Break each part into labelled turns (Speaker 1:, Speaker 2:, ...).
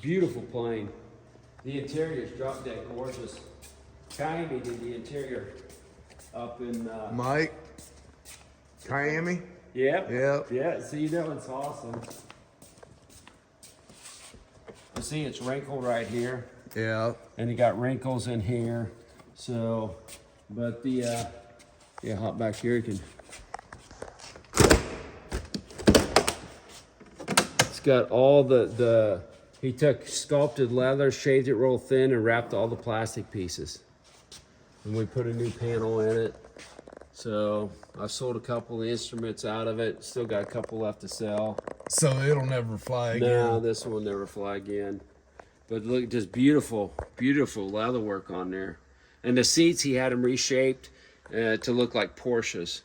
Speaker 1: Beautiful plane. The interior is drop dead gorgeous. Miami did the interior up in.
Speaker 2: Mike, Miami.
Speaker 1: Yep.
Speaker 2: Yep.
Speaker 1: Yeah. See, that one's awesome. You see, it's wrinkled right here,
Speaker 2: Yeah.
Speaker 1: and you got wrinkles in here. So, but the yeah, hop back here. You can. It's got all the. He took sculpted leather, shaved it real thin, and wrapped all the plastic pieces. And we put a new panel in it. So I've sold a couple of instruments out of it. Still got a couple left to sell.
Speaker 2: So it'll never fly again.
Speaker 1: No, this one will never fly again. But look, just beautiful, beautiful leather work on there. And the seats, he had them reshaped to look like Porsches.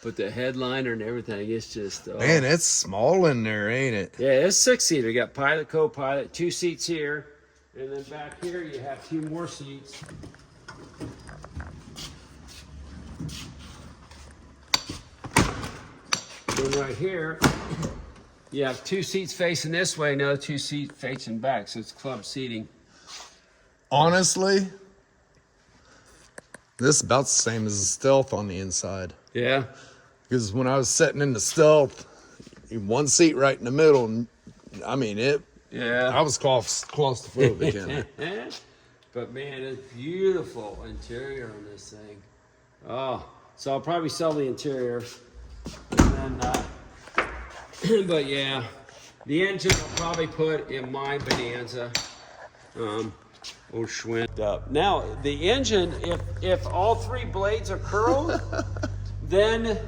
Speaker 1: But the headliner and everything, it's just...
Speaker 2: Man, it's small in there, ain't it?
Speaker 1: Yeah, it's 6-seater. You got pilot, co-pilot, 2 seats here. And then back here, you have 2 more seats. And right here, you have 2 seats facing this way, another 2 seats facing back, so it's club seating.
Speaker 2: Honestly, this is about the same as the Stealth on the inside.
Speaker 1: Yeah?
Speaker 2: Because when I was sitting in the Stealth, 1 seat right in the middle, and I mean, I was claustrophobic in it.
Speaker 1: But man, it's beautiful interior on this thing. Oh, so I'll probably sell the interior. And then, but yeah, the engine I'll probably put in my Bonanza. Oh, Schwinn up. Now, the engine, if all 3 blades are curled, then...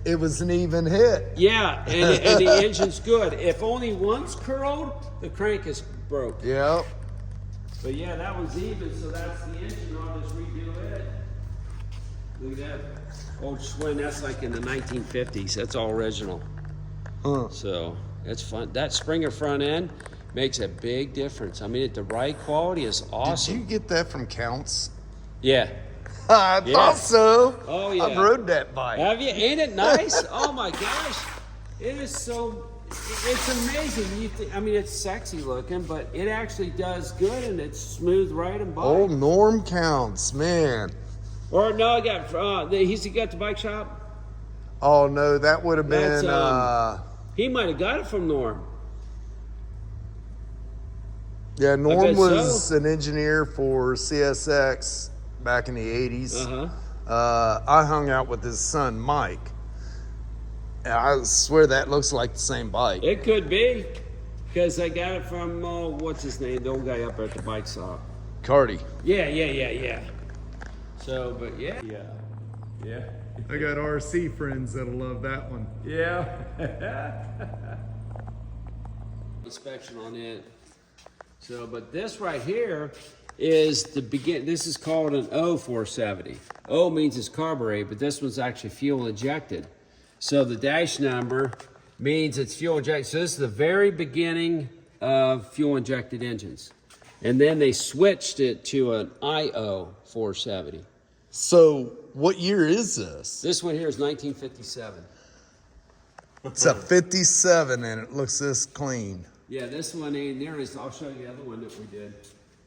Speaker 2: It was an even hit.
Speaker 1: Yeah, and the engine's good. If only one's curled, the crank is broke.
Speaker 2: Yep.
Speaker 1: But yeah, that one's even, so that's the engine. I'll just redo it. Look at that old Schwinn. That's like in the 1950s. That's all original.
Speaker 2: Huh.
Speaker 1: So that's fun. That Springer front end makes a big difference. I mean, at the right quality is awesome.
Speaker 2: Did you get that from Counts?
Speaker 1: Yeah.
Speaker 2: I thought so.
Speaker 1: Oh, yeah.
Speaker 2: I've rode that bike.
Speaker 1: Have you? Ain't it nice? Oh, my gosh. It is so... It's amazing. I mean, it's sexy looking, but it actually does good, and it's smooth riding bike.
Speaker 2: Old Norm Counts, man.
Speaker 1: Or no, I got he's got the bike shop.
Speaker 2: Oh no, that would have been.
Speaker 1: He might have got it from Norm.
Speaker 2: Yeah, Norm
Speaker 1: bet
Speaker 2: was
Speaker 1: so.
Speaker 2: an engineer for CSX back in the 80s.
Speaker 1: Uh-huh.
Speaker 2: I hung out with his son Mike. And I swear that looks like the same bike.
Speaker 1: It could be, because I got it from what's his name, the old guy up at the bike shop.
Speaker 2: Cardi.
Speaker 1: Yeah. So, but yeah.
Speaker 2: I got RC friends that'll love that one.
Speaker 1: Yeah. Inspection on it. So, but this right here is the begin. This is called an O470. O means it's carbureted, but this one's actually fuel injected. So the dash number means it's fuel injected. So this is the very beginning of fuel injected engines. And then they switched it to an IO 470.
Speaker 2: So what year is this?
Speaker 1: This one here is 1957.
Speaker 2: It's a 57 and it looks this clean.
Speaker 1: Yeah, this one ain't near as, I'll show you the other one that we did.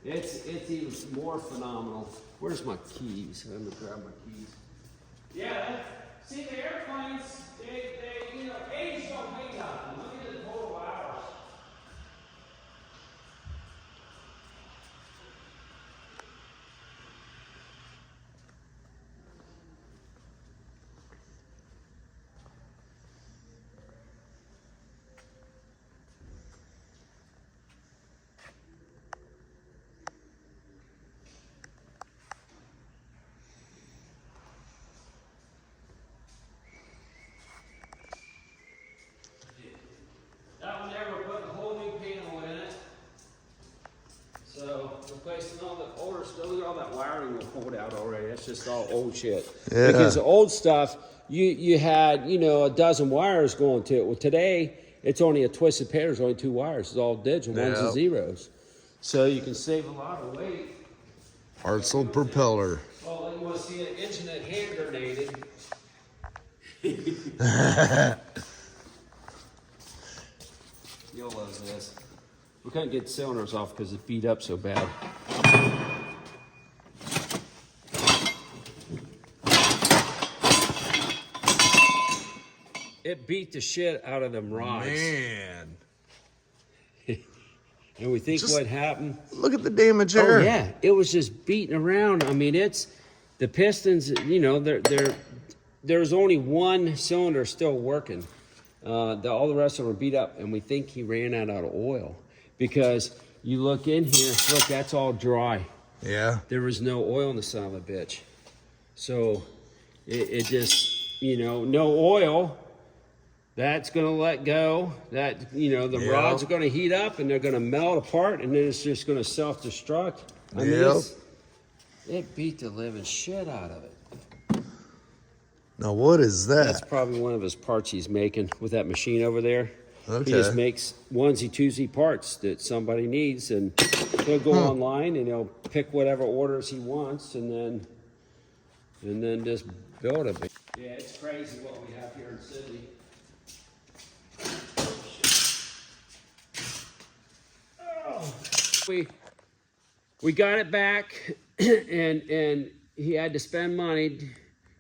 Speaker 1: It's even more phenomenal. Where's my keys? I'm gonna grab my keys. Yeah, see the airplanes, they age don't mean nothing. Look at the total hours. That one there, we're putting a whole new panel in it. So, replacing all the older stuff, look at all that wiring we pulled out already. That's just all old shit.
Speaker 2: Yeah.
Speaker 1: Because the old stuff, you had, a dozen wires going to it. Well, today, it's only a twisted pair. There's only 2 wires. It's all digital, ones and zeros. So you can save a lot of weight.
Speaker 2: Hartzell propeller.
Speaker 1: Oh, you want to see an engine that hand grenaded. We couldn't get cylinders off because it beat up so bad. It beat the shit out of them rods.
Speaker 2: Man.
Speaker 1: And we think what happened.
Speaker 2: Look at the damage
Speaker 1: Oh
Speaker 2: there.
Speaker 1: yeah, it was just beating around. I mean, it's the pistons. You know, there's only one cylinder still working. All the rest of them are beat up, and we think he ran out of oil because you look in here. Look, that's all dry.
Speaker 2: Yeah.
Speaker 1: There was no oil in the son of a bitch. So it just, you know, no oil. That's going to let go. That, you know, the rods are going to heat up and they're going to melt apart, and then it's just going to self-destruct. I mean, it beat the living shit out of it.
Speaker 2: Now, what is that?
Speaker 1: That's probably one of his parts he's making with that machine over there.
Speaker 2: Okay.
Speaker 1: He just makes onesie, twosie parts that somebody needs, and he'll go online and he'll pick whatever orders he wants, and then just build it. Yeah, it's crazy what we have here in Sydney. We got it back, and he had to spend money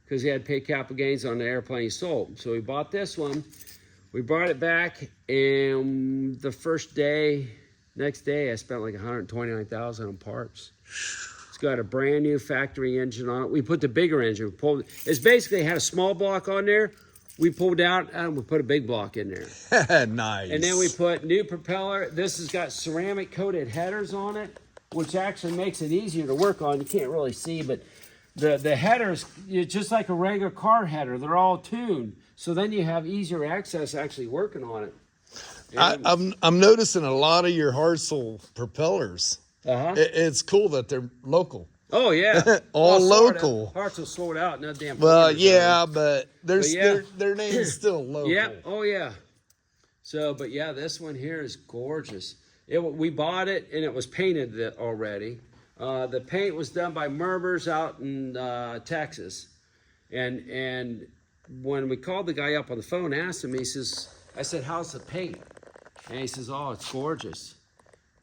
Speaker 1: because he had to pay capital gains on the airplane he sold. So we bought this one. We brought it back, and the next day, I spent like $129,000 on parts. It's got a brand new factory engine on it. We put the bigger engine. It's basically had a small block on there. We pulled out and we put a big block in there.
Speaker 2: Nice.
Speaker 1: And then we put new propeller. This has got ceramic coated headers on it, which actually makes it easier to work on. You can't really see, but the headers, it's just like a regular car header. They're all tuned. So then you have easier access actually working on it.
Speaker 2: I'm noticing a lot of your Hartzell propellers. It's cool that they're local.
Speaker 1: Oh yeah,
Speaker 2: all local.
Speaker 1: Parts will sold out. No damn.
Speaker 2: Well, yeah, but their name is still local.
Speaker 1: Yeah. Oh yeah. So, but yeah, this one here is gorgeous. We bought it and it was painted already. The paint was done by Merbers out in Texas, and when we called the guy up on the phone, asked him, I said, how's the paint? And he says, oh, it's gorgeous.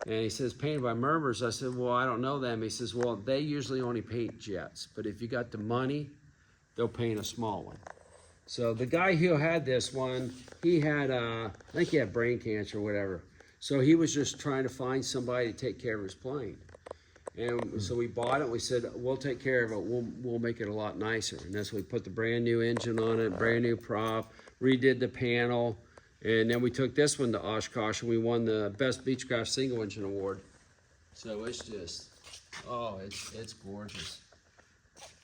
Speaker 1: And he says, painted by Merbers. I said, well, I don't know them. He says, well, they usually only paint jets, but if you got the money, they'll paint a small one. So the guy who had this one, he had, I think he had brain cancer or whatever. So he was just trying to find somebody to take care of his plane. And so we bought it. We said, we'll take care of it. We'll make it a lot nicer. And that's when we put the brand new engine on it, brand new prop, redid the panel. And then we took this one to Oshkosh and we won the Best Beechcraft Single Engine Award. So it's just, oh, it's gorgeous.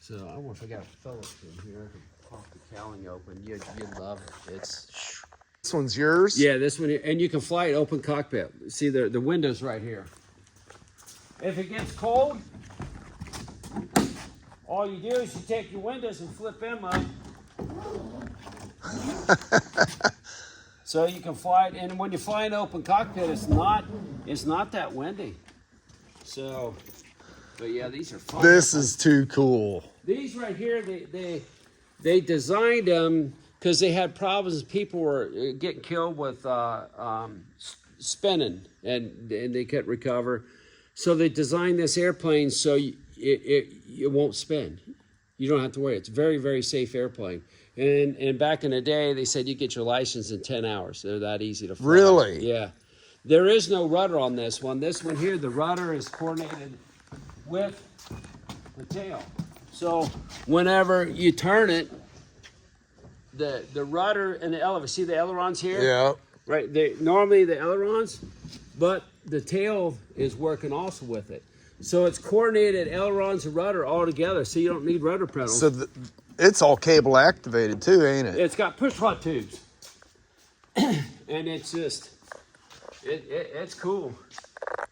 Speaker 1: So I wonder if I got a Phillips in here. I can pop the cowling open. You'd love it.
Speaker 2: This one's yours?
Speaker 1: Yeah, this one, and you can fly it open cockpit. See the window's right here. If it gets cold, all you do is you take your windows and flip them up. So you can fly it, and when you fly an open cockpit, it's not that windy. So, but yeah, these are fun.
Speaker 2: This is too cool.
Speaker 1: These right here, they designed them because they had problems. People were getting killed with spinning, and they couldn't recover. So they designed this airplane so it won't spin. You don't have to worry. It's a very, very safe airplane. And back in the day, they said you get your license in 10 hours. They're that easy to fly.
Speaker 2: Really?
Speaker 1: Yeah. There is no rudder on this one. This one here, the rudder is coordinated with the tail. So whenever you turn it, the rudder and the elevator, see the ailerons here?
Speaker 2: Yeah.
Speaker 1: Right. Normally the ailerons, but the tail is working also with it. So it's coordinated ailerons and rudder all together, so you don't need rudder pedals.
Speaker 2: So it's all cable activated too, ain't it?
Speaker 1: It's got push rod tubes. And it's just, it's cool.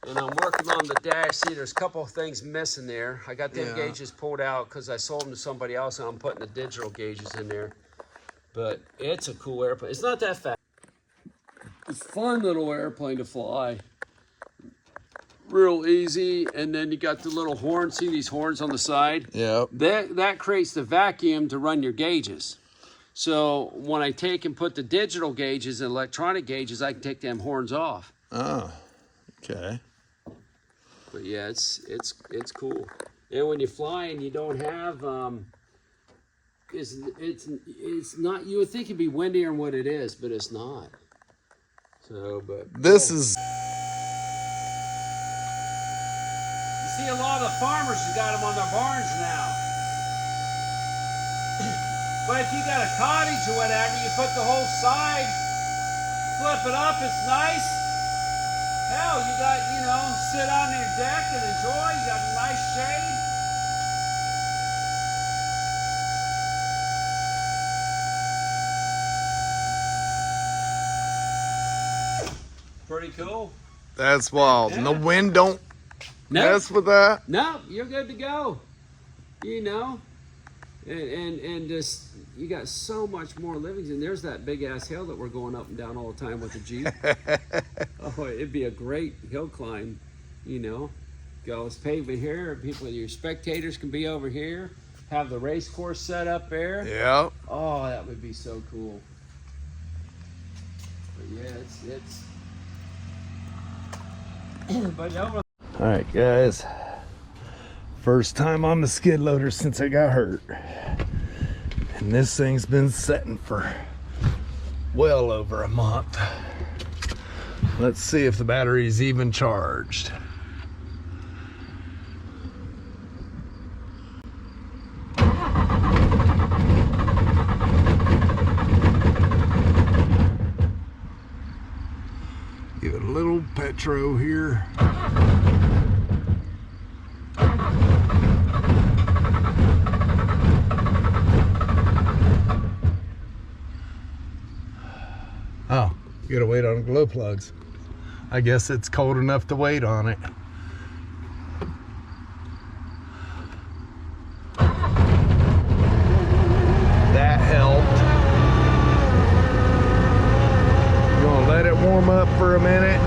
Speaker 1: And I'm working on the dash. See, there's a couple of things missing there. I got them gauges pulled out because I sold them to somebody else, and I'm putting the digital gauges in there. But it's a cool airplane. It's not that fast. It's a fun little airplane to fly. Real easy. And then you got the little horn. See these horns on the side?
Speaker 2: Yeah.
Speaker 1: That creates the vacuum to run your gauges. So when I take and put the digital gauges and electronic gauges, I can take them horns off.
Speaker 2: Oh. Okay.
Speaker 1: But yeah, it's cool. And when you're flying, you don't have it's not. You would think it'd be windier than what it is, but it's not. So, but
Speaker 2: This is.
Speaker 1: You see a lot of the farmers who got them on their barns now. But if you got a cottage or whatever, you put the whole side, flip it up, it's nice. Hell, you got, sit on your deck and enjoy. You got a nice shade. Pretty cool.
Speaker 2: That's wild.
Speaker 1: Yeah.
Speaker 2: And the wind don't mess with that?
Speaker 1: No, you're good to go. And just, you got so much more livings. And there's that big ass hill that we're going up and down all the time with the Jeep. Oh, it'd be a great hill climb, Go, it's pavement here. People, your spectators can be over here. Have the race course set up there.
Speaker 2: Yeah.
Speaker 1: Oh, that would be so cool. But yeah, it's but over.
Speaker 2: All right, guys. First time on the skid loader since I got hurt. And this thing's been setting for well over a month. Let's see if the battery's even charged. Give it a little petro here. Oh, you gotta wait on glow plugs. I guess it's cold enough to wait on it. That helped. You wanna let it warm up for a minute?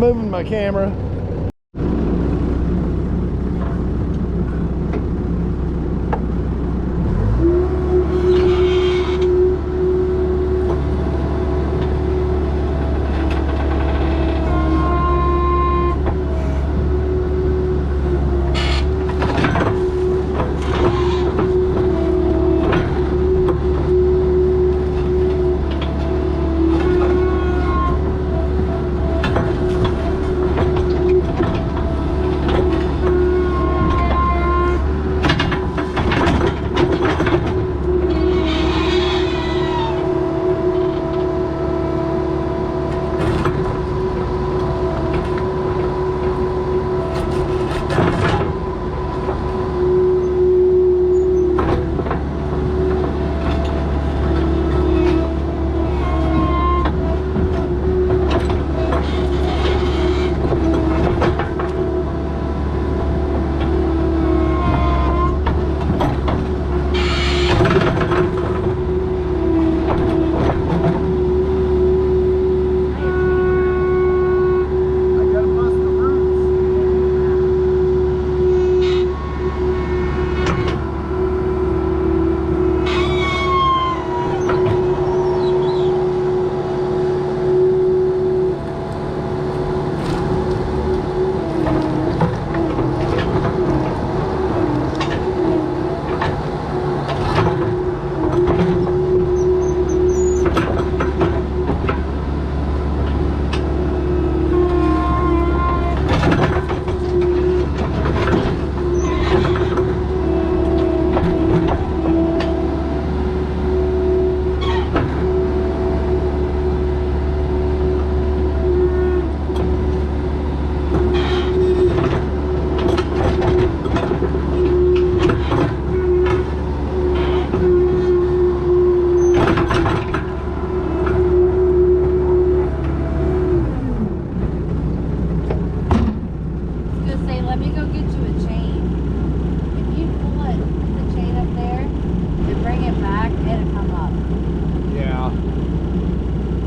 Speaker 2: moving my camera.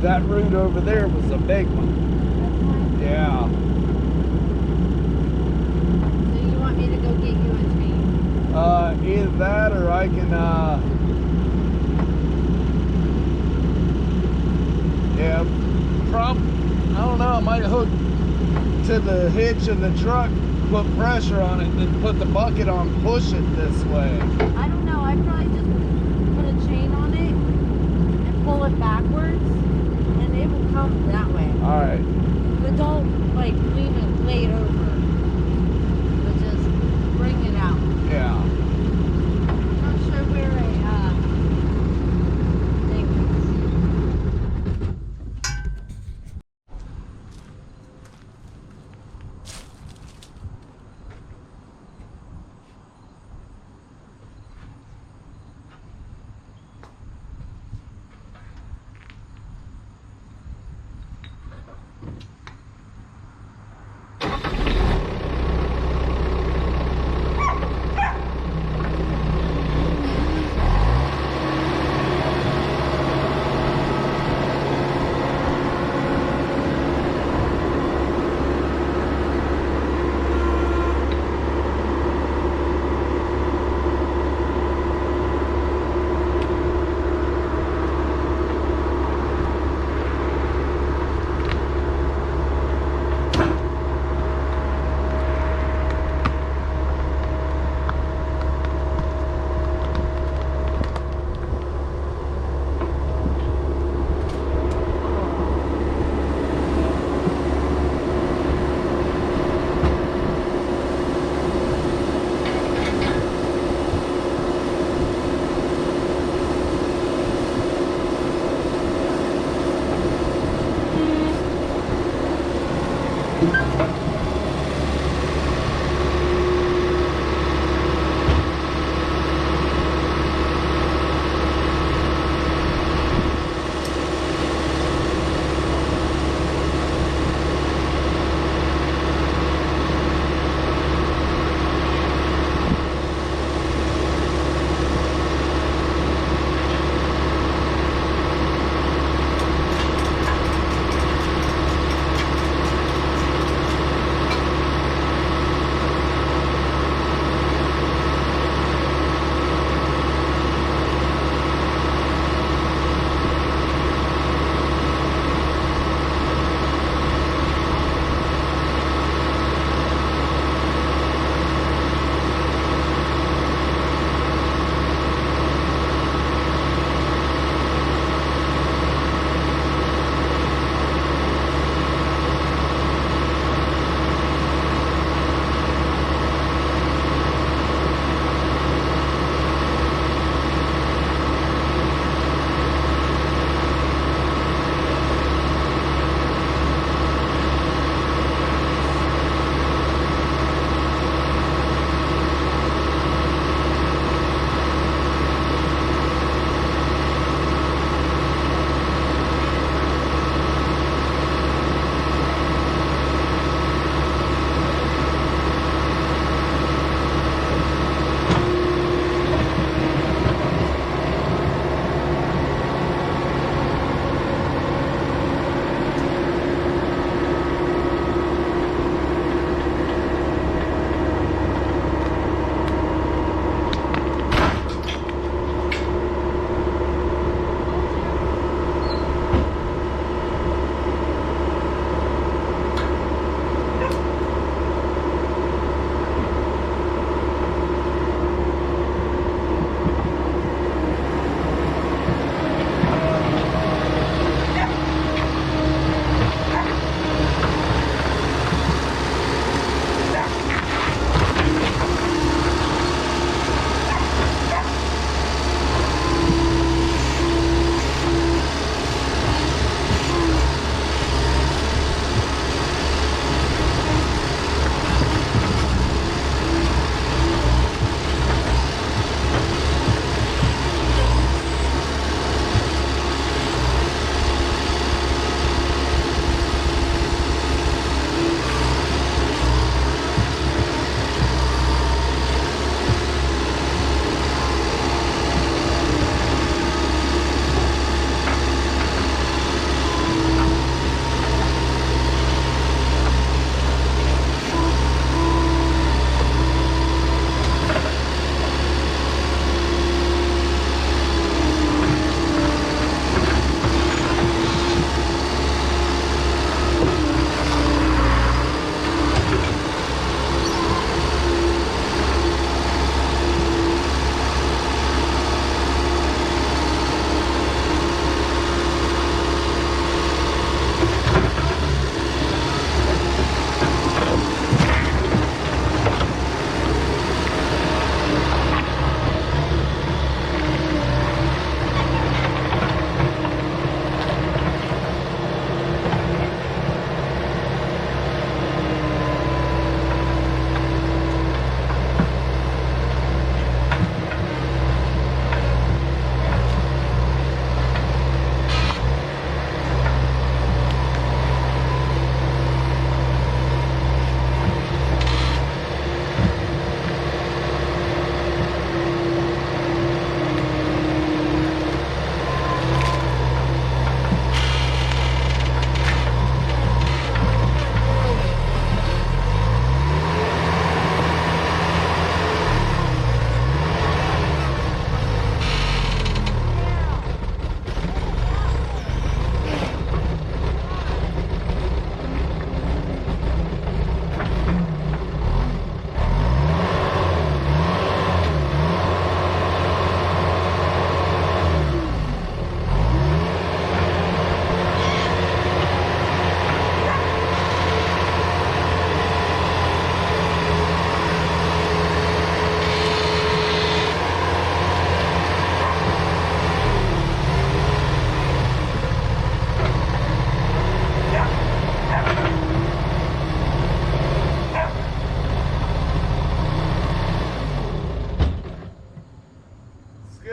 Speaker 2: That root over there was a big one. Yeah.
Speaker 3: So you want me to go get you a chain?
Speaker 2: Either that or I can, yeah, I don't know, I might hook to the hitch of the truck, put pressure on it, and then put the bucket on, push it this way.
Speaker 3: I don't know, I'd probably just put a chain on it and pull it backwards, and it will come that way.
Speaker 2: Alright.
Speaker 3: But don't, like, leave it laid over. But just bring it out.
Speaker 2: Yeah.
Speaker 3: I'm not sure where a, thing is.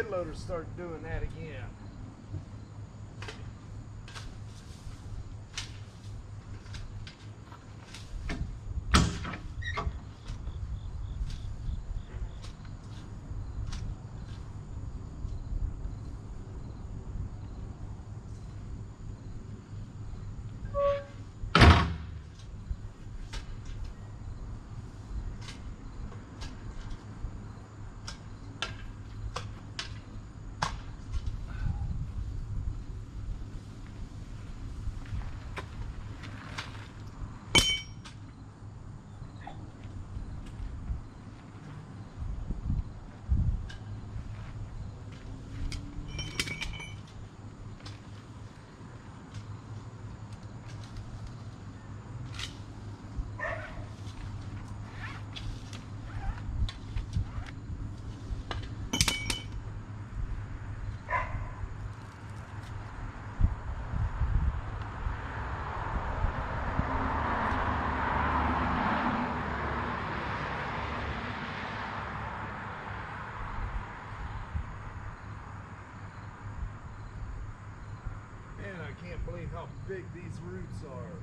Speaker 2: skid loader start doing that again. Man, I can't believe how big these roots are.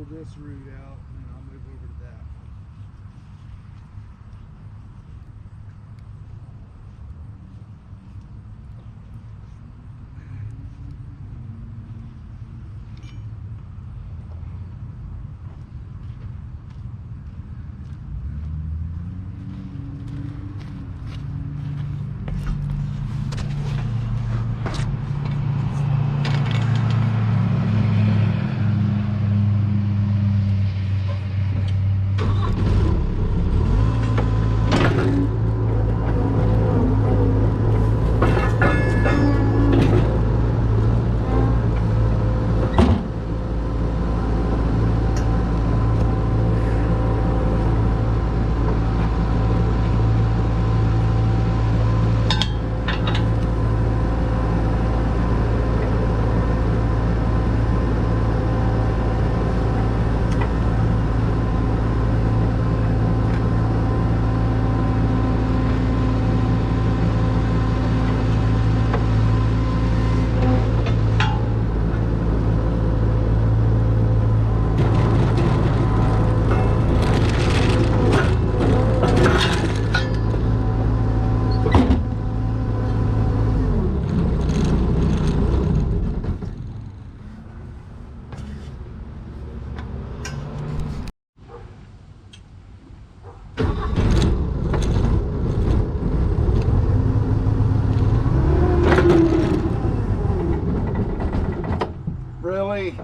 Speaker 2: pull this root out and then I'll move over to that one. Really?